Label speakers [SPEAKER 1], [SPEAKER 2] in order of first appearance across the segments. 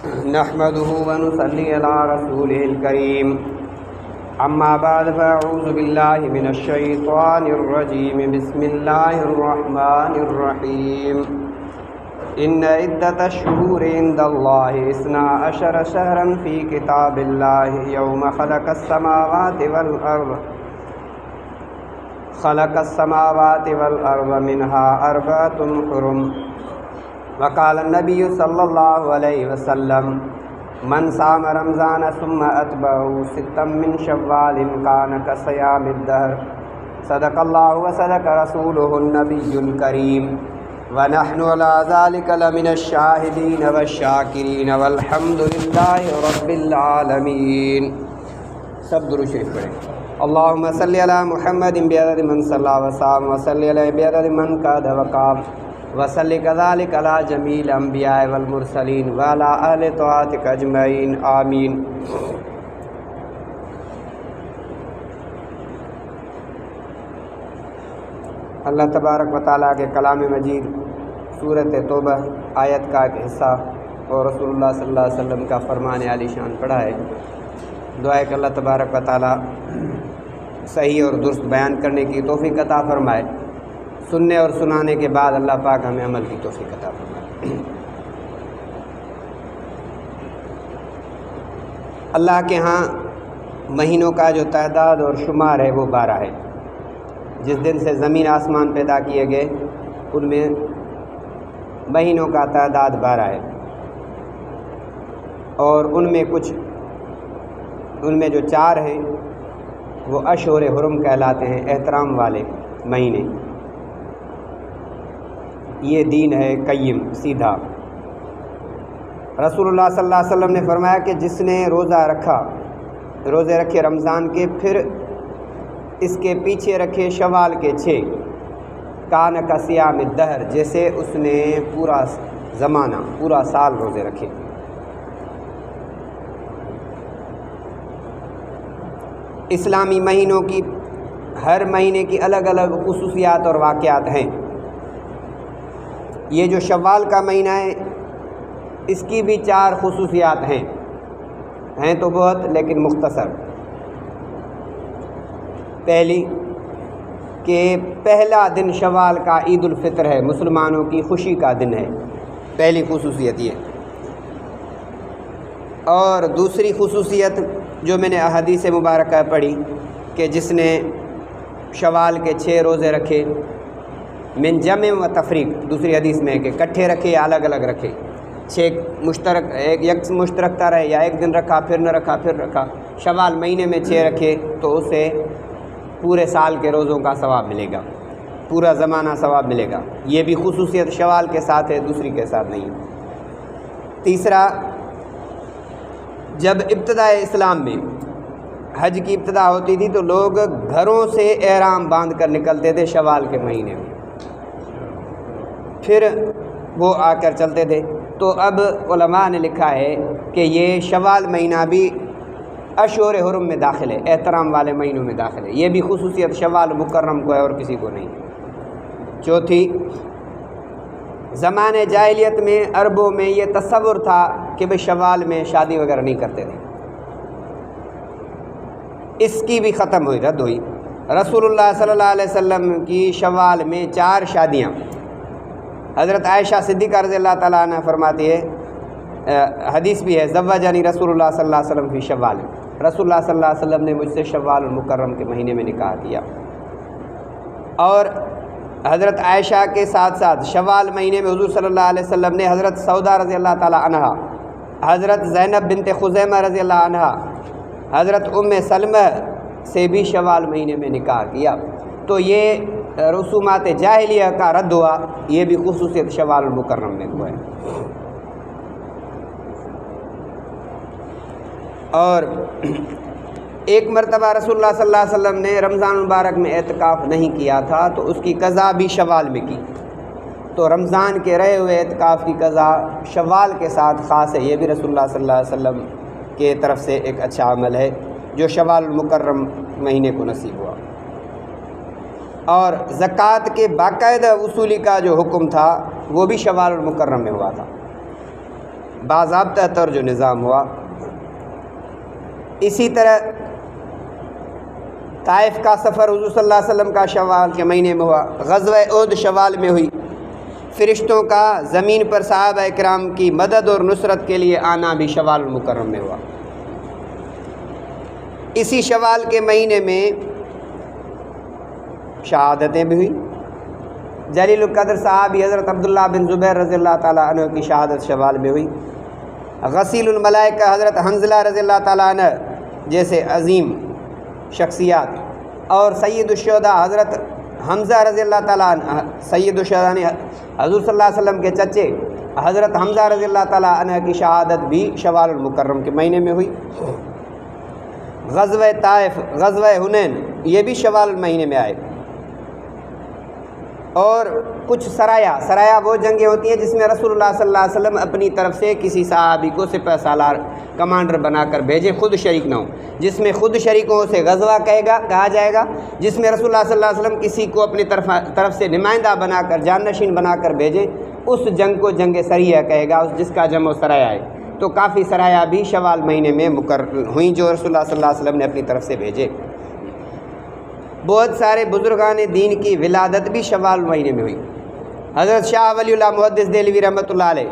[SPEAKER 1] نحمده ونصلي على رسوله الكريم اما بعد فاعوذ بالله من الشيطان الرجيم بسم الله الرحمن الرحيم ان عدة الشهور عند الله 12 شهرا في كتاب الله يوم خلق السماوات والأرض منها أربعة حرم وقال النبي صلى الله عليه وسلم من صام رمضان ثم أتبعه 6 من شوال كان كصيام الدهر صدق الله وصدق رسوله النبي الكريم ونحن على ذلك لمن الشاهدين والشاكرين والحمد لله رب العالمين. سب درود شریف پڑھیں. اللهم صل على محمد بعدد من صلى وصام وصل عليه بعدد من قاد وقام وصل كذلك على جميع الانبياء والمرسلين وعلى اهل طاعتك اجمعين آمین. اللہ تبارک و تعالیٰ کے کلام مجید سورۃ توبہ آیت کا ایک حصہ اور رسول اللہ صلی اللہ علیہ وسلم کا فرمان عالی شان پڑھا ہے. دعا ہے کہ اللہ تبارک و تعالیٰ صحیح اور درست بیان کرنے کی توفیق عطا فرمائے. سننے اور سنانے کے بعد اللہ پاک ہمیں عمل کی توفیق عطا فرمائے. اللہ کے ہاں مہینوں کا جو تعداد اور شمار ہے وہ 12 ہے. جس دن سے زمین آسمان پیدا کیے گئے ان میں مہینوں کا تعداد 12 ہے اور ان میں جو 4 ہیں وہ اشہر حرم کہلاتے ہیں، احترام والے مہینے. یہ دین ہے قیم سیدھا. رسول اللہ صلی اللہ علیہ وسلم نے فرمایا کہ جس نے روزے رکھے رمضان کے، پھر اس کے پیچھے رکھے شوال کے 6، کان کا صیام الدہر، جیسے اس نے پورا زمانہ پورا سال روزے رکھے. اسلامی مہینوں کی ہر مہینے کی الگ الگ خصوصیات اور واقعات ہیں. یہ جو شوال کا مہینہ ہے اس کی بھی 4 خصوصیات ہیں تو بہت لیکن مختصر. پہلی کہ پہلا دن شوال کا عید الفطر ہے، مسلمانوں کی خوشی کا دن ہے، پہلی خصوصیت یہ. اور دوسری خصوصیت جو میں نے احادیث مبارکہ پڑھی کہ جس نے شوال کے 6 روزے رکھے، من جمع و تفریق، دوسری حدیث میں ہے کہ کٹھے رکھے یا الگ الگ رکھے، 6 مشترک ایک مشترک طرح ہے یا ایک دن رکھا پھر نہ رکھا پھر رکھا، شوال مہینے میں 6 رکھے تو اسے پورے سال کے روزوں کا ثواب ملے گا، پورا زمانہ ثواب ملے گا. یہ بھی خصوصیت شوال کے ساتھ ہے، دوسری کے ساتھ نہیں. تیسرا، جب ابتدائے اسلام میں حج کی ابتدا ہوتی تھی تو لوگ گھروں سے احرام باندھ کر نکلتے تھے شوال کے مہینے میں، پھر وہ آ کر چلتے تھے. تو اب علماء نے لکھا ہے کہ یہ شوال مہینہ بھی اشہر حرم میں داخل ہے، احترام والے مہینوں میں داخل ہے. یہ بھی خصوصیت شوال مکرم کو ہے اور کسی کو نہیں. چوتھی، زمانے جاہلیت میں عربوں میں یہ تصور تھا کہ بھئی شوال میں شادی وغیرہ نہیں کرتے تھے، اس کی بھی ختم ہوئی، رد ہوئی. رسول اللہ صلی اللہ علیہ وسلم کی شوال میں 4 شادیاں. حضرت عائشہ صدیقہ رضی اللہ تعالیٰ عنہ فرماتی ہے، حدیث بھی ہے، زوجنی رسول اللہ صلی اللہ علیہ وسلم فی شوال، رسول اللہ صلی اللہ علیہ وسلم نے مجھ سے شوال المکرم کے مہینے میں نکاح کیا. اور حضرت عائشہ کے ساتھ ساتھ شوال مہینے میں حضور صلی اللہ علیہ وسلم نے حضرت سودا رضی اللہ تعالیٰ عنہا، حضرت زینب بنت خزیمہ رضی اللہ عنہا، حضرت ام سلمہ سے بھی شوال مہینے میں نکاح کیا. تو یہ رسومات جاہلیہ کا رد ہوا. یہ بھی خصوصیت شوال المکرم میں ہوا ہے. اور ایک مرتبہ رسول اللہ صلی اللہ علیہ وسلم نے رمضان مبارک میں اعتکاف نہیں کیا تھا تو اس کی قضا بھی شوال میں کی. تو رمضان کے رہے ہوئے اعتکاف کی قضا شوال کے ساتھ خاص ہے. یہ بھی رسول اللہ صلی اللہ علیہ وسلم کے طرف سے ایک اچھا عمل ہے جو شوال المکرم مہینے کو نصیب ہوا. اور زکوٰۃ کے باقاعدہ وصولی کا جو حکم تھا وہ بھی شوال المکرم میں ہوا تھا. باضابطہ طور جو نظام ہوا۔ اسی طرح طائف کا سفر حضور صلی اللہ علیہ وسلم کا شوال کے مہینے میں ہوا، غزوہ احد شوال میں ہوئی، فرشتوں کا زمین پر صحابہ اکرام کی مدد اور نصرت کے لیے آنا بھی شوال المکرم میں ہوا۔ اسی شوال کے مہینے میں شہادتیں بھی ہوئی۔ جلیل القدر صحابی حضرت عبداللہ بن زبیر رضی اللہ تعالیٰ عنہ کی شہادت شوال میں ہوئی۔ غسیل الملائکہ حضرت حنظلہ رضی اللہ تعالیٰ عنہ جیسے عظیم شخصیات، اور سید الشہداء حضرت حمزہ رضی اللہ تعالیٰ عنہ، سید الشہداء نے حضور صلی اللہ علیہ وسلم کے چچے حضرت حمزہ رضی اللہ تعالیٰ عنہ کی شہادت بھی شوال المکرم کے مہینے میں ہوئی۔ غزوہ طائف، غزوہ حنین، یہ بھی شوال مہینے میں آئے۔ اور کچھ سرایا وہ جنگیں ہوتی ہیں جس میں رسول اللہ صلی اللہ علیہ وسلم اپنی طرف سے کسی صحابی کو سپہ سالار کمانڈر بنا کر بھیجے، خود شریک نہ ہوں، جس میں خود شریکوں سے غزوہ کہا جائے گا، جس میں رسول اللہ صلی اللہ علیہ وسلم کسی کو اپنی طرف سے نمائندہ بنا کر جانشین بنا کر بھیجے، اس جنگ کو جنگ سریہ کہے گا، جس کا جمع سرایا ہے۔ تو کافی سرایا بھی شوال مہینے میں مقرر ہوئیں جو رسول اللہ صلی اللہ علیہ وسلم نے اپنی طرف سے بھیجے۔ بہت سارے بزرگان دین کی ولادت بھی شوال مہینے میں ہوئی۔ حضرت شاہ ولی اللہ محدث دہلوی رحمۃ اللہ علیہ،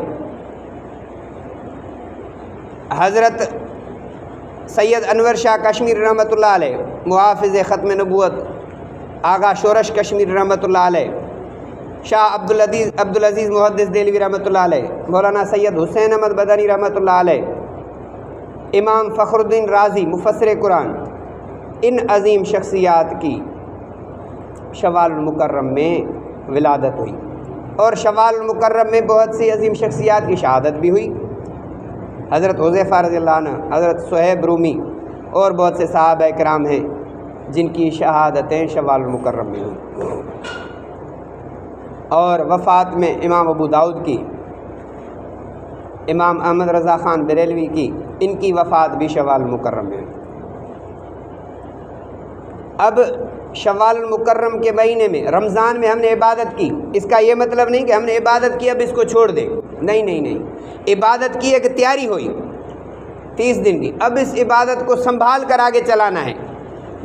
[SPEAKER 1] حضرت سید انور شاہ کشمیر رحمۃ اللہ علیہ، محافظ ختم نبوت آغا شورش کشمیر رحمۃ اللہ علیہ، شاہ عبدالعزیز محدث دہلوی رحمۃ اللہ علیہ، مولانا سید حسین احمد بدنی رحمۃ اللہ علیہ، امام فخر الدین رازی مفسر قرآن، ان عظیم شخصیات کی شوال المکرم میں ولادت ہوئی۔ اور شوال المکرم میں بہت سی عظیم شخصیات کی شہادت بھی ہوئی۔ حضرت حذیفہ رضی اللہ عنہ، حضرت صہیب رومی اور بہت سے صحابہ کرام ہیں جن کی شہادتیں شوال المکرم میں ہوئی۔ اور وفات میں امام ابو داؤد کی، امام احمد رضا خان بریلوی کی، ان کی وفات بھی شوال المکرم میں ہوئی۔ اب شوال المکرم کے مہینے میں رمضان میں ہم نے عبادت کی، اس کا یہ مطلب نہیں کہ ہم نے عبادت کی اب اس کو چھوڑ دیں، نہیں، عبادت کی ایک تیاری ہوئی 30 دن کی، اب اس عبادت کو سنبھال کر آگے چلانا ہے،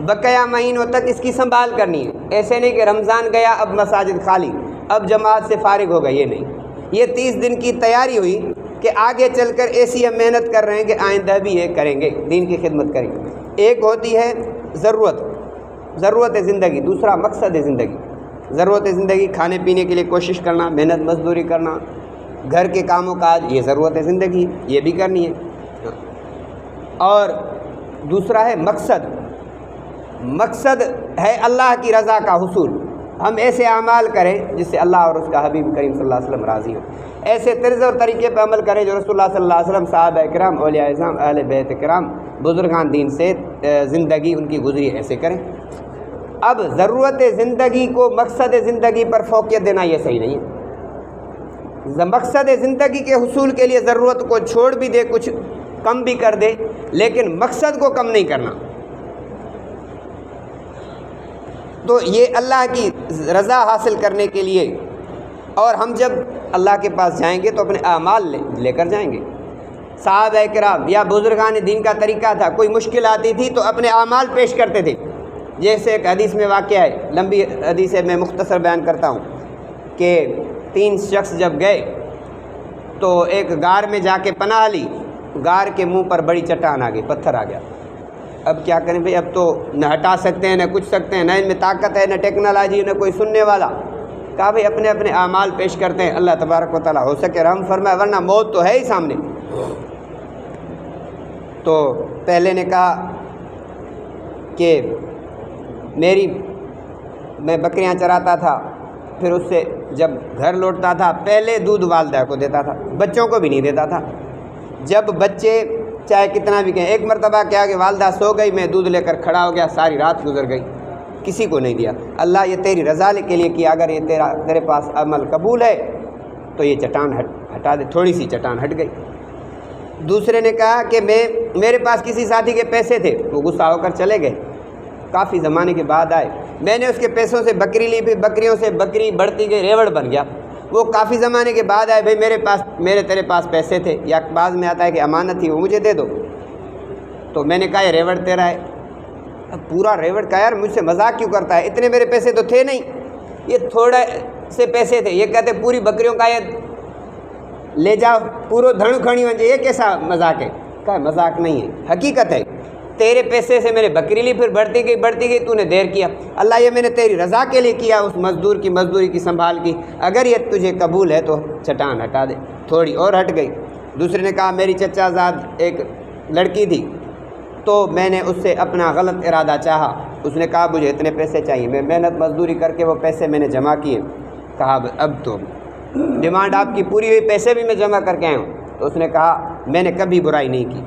[SPEAKER 1] بقیہ مہینوں تک اس کی سنبھال کرنی ہے۔ ایسے نہیں کہ رمضان گیا اب مساجد خالی، اب جماعت سے فارغ ہو گئے، یہ نہیں، یہ 30 دن کی تیاری ہوئی کہ آگے چل کر ایسی ہم محنت کر رہے ہیں کہ آئندہ بھی یہ کریں گے، دین کی خدمت کریں گے۔ ایک ہوتی ہے ضرورت زندگی، دوسرا مقصد زندگی۔ ضرورت زندگی کھانے پینے کے لیے کوشش کرنا، محنت مزدوری کرنا، گھر کے کاموں کاج، یہ ضرورت زندگی، یہ بھی کرنی ہے۔ اور دوسرا ہے مقصد ہے اللہ کی رضا کا حصول، ہم ایسے اعمال کریں جس سے اللہ اور اس کا حبیب کریم صلی اللہ علیہ وسلم راضی ہوں، ایسے طرز اور طریقے پہ عمل کریں جو رسول اللہ صلی اللہ علیہ وسلم، صحابہ کرام، اولیاء اعظام، اہل بیت کرام، بزرگان دین سے زندگی ان کی گزری، ایسے کریں۔ اب ضرورت زندگی کو مقصد زندگی پر فوقیت دینا یہ صحیح نہیں ہے۔ مقصد زندگی کے حصول کے لیے ضرورت کو چھوڑ بھی دے، کچھ کم بھی کر دے، لیکن مقصد کو کم نہیں کرنا۔ تو یہ اللہ کی رضا حاصل کرنے کے لیے، اور ہم جب اللہ کے پاس جائیں گے تو اپنے اعمال لے کر جائیں گے۔ صحابہ کرام یا بزرگان دین کا طریقہ تھا، کوئی مشکل آتی تھی تو اپنے اعمال پیش کرتے تھے۔ جیسے ایک حدیث میں واقعہ ہے، لمبی حدیث ہے، میں مختصر بیان کرتا ہوں کہ 3 شخص جب گئے تو ایک غار میں جا کے پناہ لی، غار کے منہ پر بڑی چٹان آ گئی، پتھر آ گیا۔ اب کیا کریں بھائی، اب تو نہ ہٹا سکتے ہیں نہ کچھ سکتے ہیں، نہ ان میں طاقت ہے، نہ ٹیکنالوجی، نہ کوئی سننے والا۔ کہا بھائی اپنے اپنے اعمال پیش کرتے ہیں، اللہ تبارک و تعالیٰ ہو سکے رحم فرمائے، ورنہ موت تو ہے ہی سامنے۔ تو پہلے نے کہا کہ میں بکریاں چراتا تھا، پھر اس سے جب گھر لوٹتا تھا پہلے دودھ والدہ کو دیتا تھا، بچوں کو بھی نہیں دیتا تھا۔ جب بچے چاہے کتنا بھی کہیں، ایک مرتبہ کیا کہ والدہ سو گئی، میں دودھ لے کر کھڑا ہو گیا، ساری رات گزر گئی، کسی کو نہیں دیا۔ اللہ یہ تیری رضا کے لیے کیا، اگر یہ تیرے پاس عمل قبول ہے تو یہ چٹان ہٹا دے۔ تھوڑی سی چٹان ہٹ گئی۔ دوسرے نے کہا کہ میرے پاس کسی ساتھی کے پیسے تھے، وہ غصہ ہو کر چلے گئے، کافی زمانے کے بعد آئے، میں نے اس کے پیسوں سے بکری لی، پھر بکریوں سے بکری بڑھتی گئی، ریوڑ بن گیا، وہ کافی زمانے کے بعد آئے، بھائی میرے تیرے پاس پیسے تھے، یا بعض میں آتا ہے کہ امانت تھی وہ مجھے دے دو، تو میں نے کہا یہ ریوڑ تیرا ہے۔ اب پورا ریوڑ کا یار مجھ سے مذاق کیوں کرتا ہے، اتنے میرے پیسے تو تھے نہیں، یہ تھوڑے سے پیسے تھے، یہ کہتے پوری بکریوں کا یہ لے جاؤ پورو دھڑ کھڑی ہو جائے، یہ کیسا مذاق ہے؟ کہا مذاق نہیں ہے، حقیقت ہے، تیرے پیسے سے میں نے بکری لی، پھر بڑھتی گئی تو نے دیر کیا، اللہ یہ میں نے تیری رضا کے لیے کیا، اس مزدور کی مزدوری کی سنبھال کی، اگر یہ تجھے قبول ہے تو چٹان ہٹا دے۔ تھوڑی اور ہٹ گئی۔ دوسرے نے کہا میری چچا زاد ایک لڑکی تھی تو میں نے اس سے اپنا غلط ارادہ چاہا، اس نے کہا مجھے اتنے پیسے چاہیے، میں محنت مزدوری کر کے وہ پیسے میں نے جمع کیے، کہا اب تو ڈیمانڈ آپ کی پوری ہوئی، پیسے بھی میں جمع کر کے آیا ہوں، تو اس نے کہا میں نے کبھی برائی نہیں کی،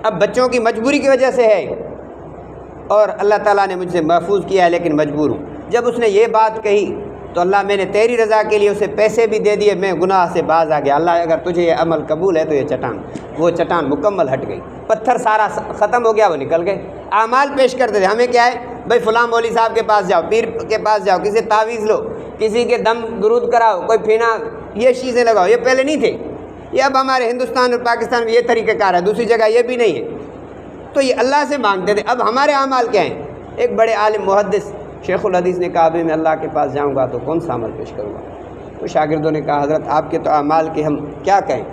[SPEAKER 1] اب بچوں کی مجبوری کی وجہ سے ہے اور اللہ تعالیٰ نے مجھ سے محفوظ کیا ہے لیکن مجبور ہوں۔ جب اس نے یہ بات کہی تو اللہ میں نے تیری رضا کے لیے اسے پیسے بھی دے دیے، میں گناہ سے باز آ گیا، اللہ اگر تجھے یہ عمل قبول ہے تو یہ چٹان مکمل ہٹ گئی، پتھر سارا ختم ہو گیا، وہ نکل گئے۔ اعمال پیش کرتے تھے، ہمیں کیا ہے بھائی فلاں مولوی صاحب کے پاس جاؤ، پیر کے پاس جاؤ، کسی تعویذ لو، کسی کے دم درود کراؤ، کوئی پھینا، یہ چیزیں لگاؤ، یہ پہلے نہیں تھے، یہ اب ہمارے ہندوستان اور پاکستان میں یہ طریقہ کار ہے، دوسری جگہ یہ بھی نہیں ہے، تو یہ اللہ سے مانگتے تھے۔ اب ہمارے اعمال کیا ہیں؟ ایک بڑے عالم محدث شیخ الحدیث نے کہا ابھی میں اللہ کے پاس جاؤں گا تو کون سا عمل پیش کروں گا؟ تو شاگردوں نے کہا حضرت آپ کے تو اعمال کے ہم کیا کہیں،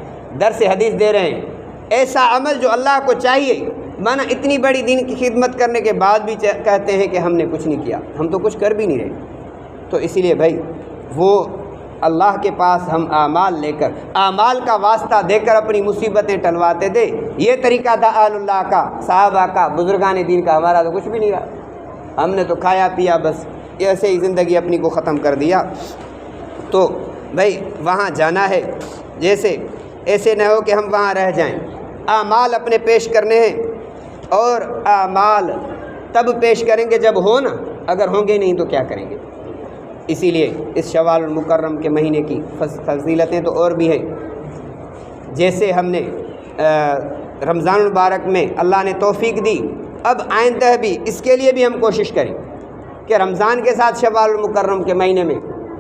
[SPEAKER 1] درس حدیث دے رہے ہیں، ایسا عمل جو اللہ کو چاہیے، مانا اتنی بڑی دین کی خدمت کرنے کے بعد بھی کہتے ہیں کہ ہم نے کچھ نہیں کیا، ہم تو کچھ کر بھی نہیں رہے۔ تو اسی لیے بھائی وہ اللہ کے پاس ہم اعمال لے کر، اعمال کا واسطہ دے کر اپنی مصیبتیں ٹلواتے تھے، یہ طریقہ تھا اہل اللہ کا، صحابہ کا، بزرگان دین کا، ہمارا تو کچھ بھی نہیں رہا، ہم نے تو کھایا پیا بس ایسے ہی زندگی اپنی کو ختم کر دیا۔ تو بھائی وہاں جانا ہے، جیسے ایسے نہ ہو کہ ہم وہاں رہ جائیں، اعمال اپنے پیش کرنے ہیں، اور اعمال تب پیش کریں گے جب ہو نا، اگر ہوں گے نہیں تو کیا کریں گے؟ اسی لیے اس شوال المکرم کے مہینے کی فضیلتیں تو اور بھی ہیں، جیسے ہم نے رمضان المبارک میں اللہ نے توفیق دی، اب آئندہ بھی اس کے لیے بھی ہم کوشش کریں کہ رمضان کے ساتھ شوال المکرم کے مہینے میں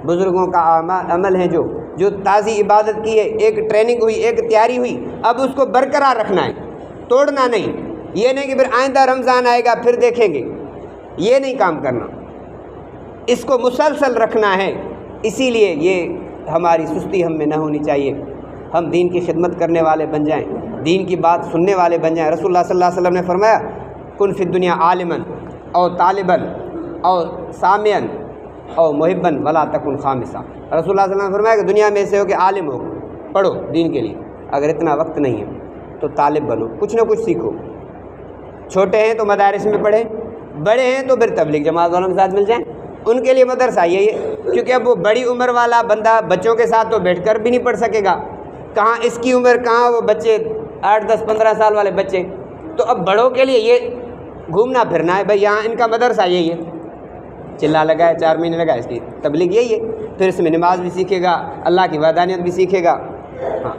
[SPEAKER 1] بزرگوں کا عمل ہے جو تازی عبادت کی ہے، ایک ٹریننگ ہوئی، ایک تیاری ہوئی، اب اس کو برقرار رکھنا ہے، توڑنا نہیں، یہ نہیں کہ پھر آئندہ رمضان آئے گا پھر دیکھیں گے، یہ نہیں کام کرنا، اس کو مسلسل رکھنا ہے۔ اسی لیے یہ ہماری سستی ہم میں نہ ہونی چاہیے، ہم دین کی خدمت کرنے والے بن جائیں، دین کی بات سننے والے بن جائیں۔ رسول اللہ صلی اللہ علیہ وسلم نے فرمایا کن فی الدنیا عالما او طالبا او سامعا او محبا ولا تکن خامسا۔ رسول اللہ صلی اللہ علیہ وسلم نے فرمایا کہ دنیا میں ایسے ہو کہ عالم ہو، پڑھو دین کے لیے، اگر اتنا وقت نہیں ہے تو طالب بنو، کچھ نہ کچھ سیکھو، چھوٹے ہیں تو مدارس میں پڑھیں، بڑے ہیں تو پھر تبلیغ جماعت والوں کے ساتھ مل جائیں، ان کے لیے مدرسہ یہی ہے، کیونکہ اب وہ بڑی عمر والا بندہ بچوں کے ساتھ تو بیٹھ کر بھی نہیں پڑھ سکے گا، کہاں اس کی عمر، کہاں وہ بچے 8 10 15 سال والے بچے، تو اب بڑوں کے لیے یہ گھومنا پھرنا ہے، بھائی یہاں ان کا مدرسہ یہی ہے، چلا لگا ہے 4 مہینے لگا، اس کی تبلیغ یہی ہے، پھر اس میں نماز بھی سیکھے گا، اللہ کی وحدانیت بھی سیکھے گا۔ ہاں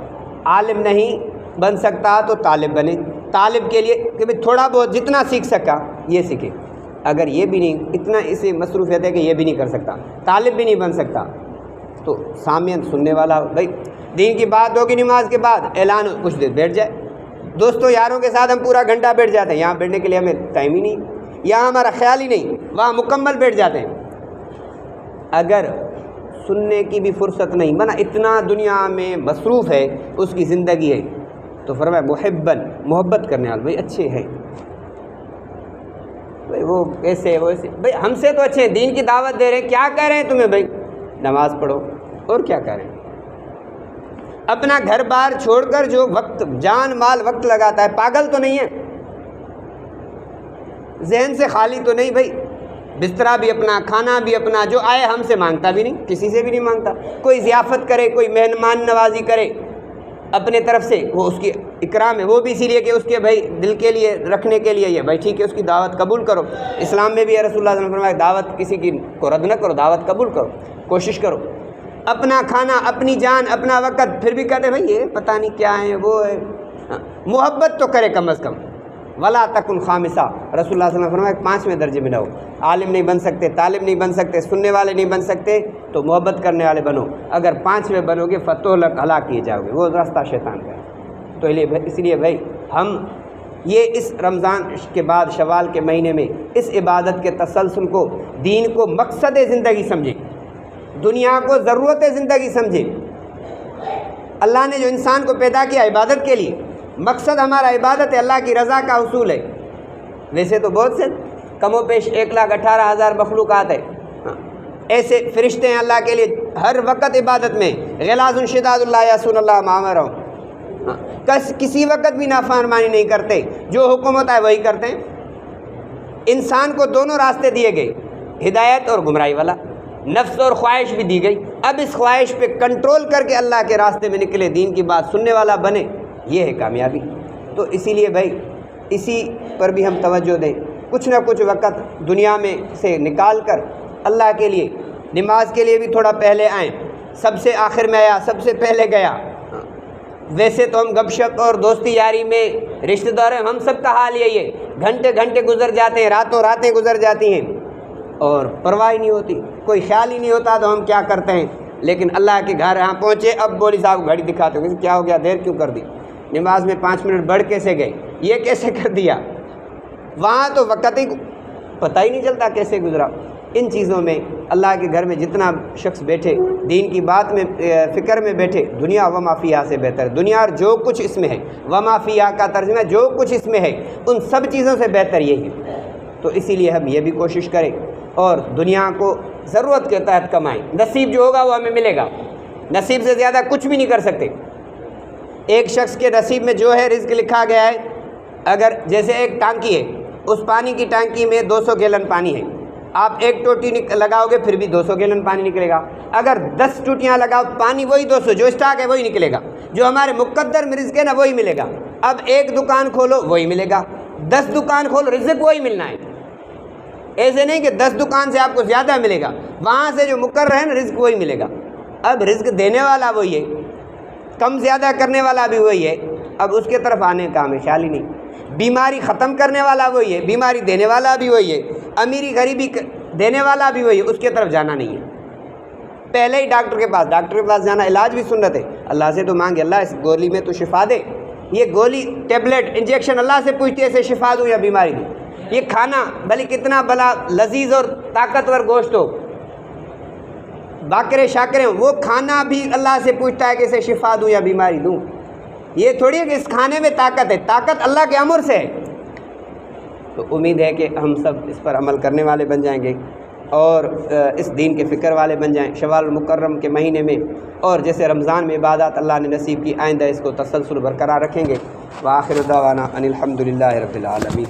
[SPEAKER 1] عالم نہیں بن سکتا تو طالب بنے، طالب کے لیے کہ بھائی تھوڑا بہت جتنا سیکھ سکا یہ سیکھے، اگر یہ بھی نہیں، اتنا اسے مصروفیت ہے کہ یہ بھی نہیں کر سکتا، طالب بھی نہیں بن سکتا، تو سامعین سننے والا، بھائی دین کی بات ہوگی نماز کے بعد اعلان کچھ دیر بیٹھ جائے، دوستوں یاروں کے ساتھ ہم پورا گھنٹہ بیٹھ جاتے ہیں، یہاں بیٹھنے کے لیے ہمیں ٹائم ہی نہیں، یہاں ہمارا خیال ہی نہیں، وہاں مکمل بیٹھ جاتے ہیں، اگر سننے کی بھی فرصت نہیں، منا اتنا دنیا میں مصروف ہے، اس کی زندگی ہے، تو فرمایا محبن، محبت کرنے والے، بھائی اچھے ہیں، بھائی وہ ایسے وہ ایسے، بھائی ہم سے تو اچھے ہیں، دین کی دعوت دے رہے ہیں، کیا کہہ رہے ہیں تمہیں، بھائی نماز پڑھو، اور کیا کہہ رہے ہیں، اپنا گھر بار چھوڑ کر جو وقت، جان مال وقت لگاتا ہے، پاگل تو نہیں ہے، ذہن سے خالی تو نہیں، بھائی بسترا بھی اپنا، کھانا بھی اپنا، جو آئے ہم سے مانگتا بھی نہیں، کسی سے بھی نہیں مانگتا، کوئی ضیافت کرے، کوئی مہمان نوازی کرے اپنے طرف سے، وہ اس کی اکرام ہے، وہ بھی اسی لیے کہ اس کے بھائی دل کے لیے رکھنے کے لیے، یہ بھائی ٹھیک ہے اس کی دعوت قبول کرو، اسلام میں بھی رسول اللہ صلی اللہ علیہ وسلم نے فرمایا دعوت کسی کی کو رد نہ کرو، دعوت قبول کرو، کوشش کرو، اپنا کھانا، اپنی جان، اپنا وقت، پھر بھی کہتے ہیں بھائی یہ پتہ نہیں کیا ہے، وہ ہے، محبت تو کرے کم از کم، ولا تکن خامسہ، رسول اللہ صلی اللہ علیہ وسلم نے فرمایا 5ویں درجے میں نہ ہو، عالم نہیں بن سکتے، طالب نہیں بن سکتے، سننے والے نہیں بن سکتے، تو محبت کرنے والے بنو۔ اگر 5ویں بنو گے فتح ہلاک کیے جاؤ گے، وہ راستہ شیطان کا ہے۔ تو اس لیے بھائی ہم یہ اس رمضان کے بعد شوال کے مہینے میں اس عبادت کے تسلسل کو، دین کو مقصد زندگی سمجھیں، دنیا کو ضرورت زندگی سمجھیں۔ اللہ نے جو انسان کو پیدا کیا عبادت کے لیے، مقصد ہمارا عبادت ہے، اللہ کی رضا کا حصول ہے۔ ویسے تو بہت سے کم و بیش 1,18,000 مخلوقات ہے، ایسے فرشتے ہیں اللہ کے لیے ہر وقت عبادت میں، غلاظ شداد اللہ یعصون اللہ ما امرهم، کسی وقت بھی نافرمانی نہیں کرتے، جو حکم ہوتا ہے وہی کرتے ہیں۔ انسان کو دونوں راستے دیے گئے، ہدایت اور گمراہی والا، نفس اور خواہش بھی دی گئی۔ اب اس خواہش پہ کنٹرول کر کے اللہ کے راستے میں نکلے، دین کی بات سننے والا بنے، یہ ہے کامیابی۔ تو اسی لیے بھائی اسی پر بھی ہم توجہ دیں، کچھ نہ کچھ وقت دنیا میں سے نکال کر اللہ کے لیے، نماز کے لیے بھی تھوڑا پہلے آئیں۔ سب سے آخر میں آیا، سب سے پہلے گیا۔ ویسے تو ہم گپ شپ اور دوستی یاری میں رشتہ دار ہیں، ہم سب کا حال یہی ہے، گھنٹے گھنٹے گزر جاتے ہیں، راتوں راتیں گزر جاتی ہیں اور پرواہ نہیں ہوتی، کوئی خیال ہی نہیں ہوتا تو ہم کیا کرتے ہیں۔ لیکن اللہ کے گھر یہاں پہنچے، اب بولی صاحب گھڑی دکھاتے ہیں، کیا ہو گیا، دیر کیوں کر دی، نماز میں 5 منٹ بڑھ کیسے گئے، یہ کیسے کر دیا، وہاں تو وقت ہی پتہ ہی نہیں چلتا کیسے گزرا۔ ان چیزوں میں اللہ کے گھر میں جتنا شخص بیٹھے، دین کی بات میں فکر میں بیٹھے، دنیا وما فیہا سے بہتر ہے، دنیا اور جو کچھ اس میں ہے، وما فیہا کا ترجمہ جو کچھ اس میں ہے ان سب چیزوں سے بہتر یہی ہے۔ تو اسی لیے ہم یہ بھی کوشش کریں اور دنیا کو ضرورت کے تحت کمائیں، نصیب جو ہوگا وہ ہمیں ملے گا، نصیب سے زیادہ کچھ بھی نہیں کر سکتے۔ ایک شخص کے نصیب میں جو ہے رزق لکھا گیا ہے، اگر جیسے ایک ٹانکی ہے، اس پانی کی ٹانکی میں 200 گیلن پانی ہے، آپ ایک ٹوٹی لگاؤ گے پھر بھی 200 گیلن پانی نکلے گا۔ اگر 10 ٹوٹیاں لگاؤ پانی وہی 200، جو اسٹاک ہے وہی نکلے گا، جو ہمارے مقدر میں رزق ہے نا وہی ملے گا۔ اب ایک دکان کھولو وہی ملے گا، 10 دکان کھولو رزق وہی ملنا ہے۔ ایسے نہیں کہ 10 دکان سے آپ کو زیادہ ملے گا، وہاں سے جو مقرر ہے نا رزق وہی ملے گا۔ اب رزق دینے والا وہی ہے، کم زیادہ کرنے والا بھی وہی ہے، اب اس کے طرف آنے کا ہمیں خیال ہی نہیں۔ بیماری ختم کرنے والا وہی ہے، بیماری دینے والا بھی وہی ہے، امیری غریبی دینے والا بھی وہی ہے، اس کے طرف جانا نہیں ہے۔ پہلے ہی ڈاکٹر کے پاس جانا، علاج بھی سنت ہے، اللہ سے تو مانگے اللہ اس گولی میں تو شفا دے، یہ گولی ٹیبلٹ انجیکشن اللہ سے پوچھتے ہیں اسے شفا دوں یا بیماری دوں۔ یہ کھانا بھلے کتنا بلا لذیذ اور طاقتور گوشت ہو، باکرے شاکرے ہوں، وہ کھانا بھی اللہ سے پوچھتا ہے کہ اسے شفا دوں یا بیماری دوں۔ یہ تھوڑی ہے کہ اس کھانے میں طاقت ہے، طاقت اللہ کے امر سے ہے۔ تو امید ہے کہ ہم سب اس پر عمل کرنے والے بن جائیں گے اور اس دین کے فکر والے بن جائیں شوال المکرم کے مہینے میں، اور جیسے رمضان میں عبادات اللہ نے نصیب کی، آئندہ اس کو تسلسل برقرار رکھیں گے۔ وآخر دعوانا ان الحمد للہ رب العالمین۔